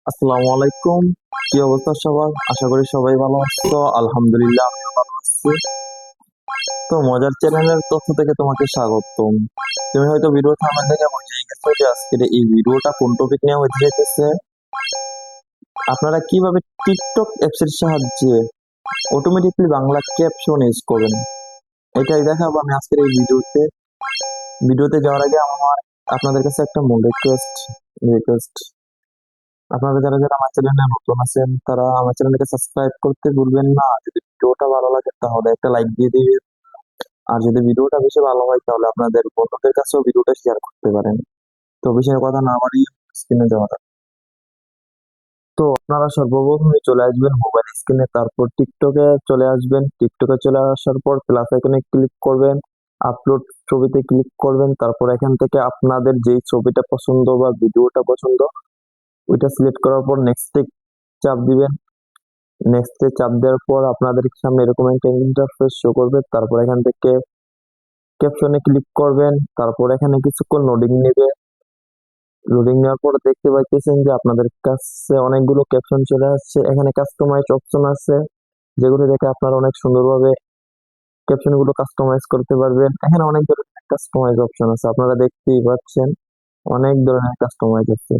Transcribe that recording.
আসসালামু আলাইকুম। কি অবস্থা সবার? আশা করি সবাই ভালো আছো। আলহামদুলিল্লাহ আমিও ভালো আছি। তো মজার চ্যানেলের তথ্য থেকে তোমাকে স্বাগতম। তুমি হয়তো ভিডিও থাম্বনেল দেখে বুঝেই গেছো যে আজকের এই ভিডিওটা কোন টপিক নিয়ে হতে যেতেছে। আপনারা কিভাবে টিকটক অ্যাপস এর সাহায্যে অটোমেটিকলি বাংলা ক্যাপশন ইউজ করবেন, এটাই দেখাবো আমি আজকের এই ভিডিওতে। ভিডিওতে যাওয়ার আগে আমার আপনাদের কাছে একটা মূল রিকোয়েস্ট। আপনারা যারা যারা আমার চ্যানেলে নতুন আছেন তারা আমার চ্যানেলকে সাবস্ক্রাইব করতে ভুলবেন না। যদি ভিডিওটা ভালো লাগে তাহলে একটা লাইক দিয়ে দিবেন। আর যদি ভিডিওটা বেশি ভালো হয় তাহলে আপনাদের বন্ধুদের কাছেও ভিডিওটা শেয়ার করতে পারেন। তো বিষয়ের কথা না বাড়িয়ে স্ক্রিনে যাওয়া যাক। তো আপনারা সর্বপ্রথমে চলে আসবেন মোবাইল স্ক্রিনে, তারপর টিকটকে চলে আসবেন। টিকটকে চলে আসার পর প্লাস আইকনে ক্লিক করবেন, আপলোড ছবিতে ক্লিক করবেন। তারপর এখান থেকে আপনাদের যেই ছবিটা পছন্দ বা ভিডিওটা পছন্দ ওইটা সিলেক্ট করার পর নেক্সটে চাপ দিবেন। নেক্সটে চাপ দেওয়ার পর আপনাদের সামনে এরকম একটা ইন্টারফেস শো করবে। তারপর এখান থেকে ক্যাপশনে ক্লিক করবেন। তারপর এখানে কিছুক্ষণ লোডিং নেবে। লোডিং নেওয়ার পর দেখতে পাইতেছেন যে আপনাদের কাছে অনেকগুলো ক্যাপশন চলে আসছে। এখানে কাস্টমাইজ অপশন আছে, যেগুলো দেখে আপনারা অনেক সুন্দরভাবে ক্যাপশন গুলো কাস্টমাইজ করতে পারবেন। এখানে অনেক ধরনের কাস্টমাইজ অপশন আছে, আপনারা দেখতেই পাচ্ছেন অনেক ধরনের কাস্টমাইজ আছে।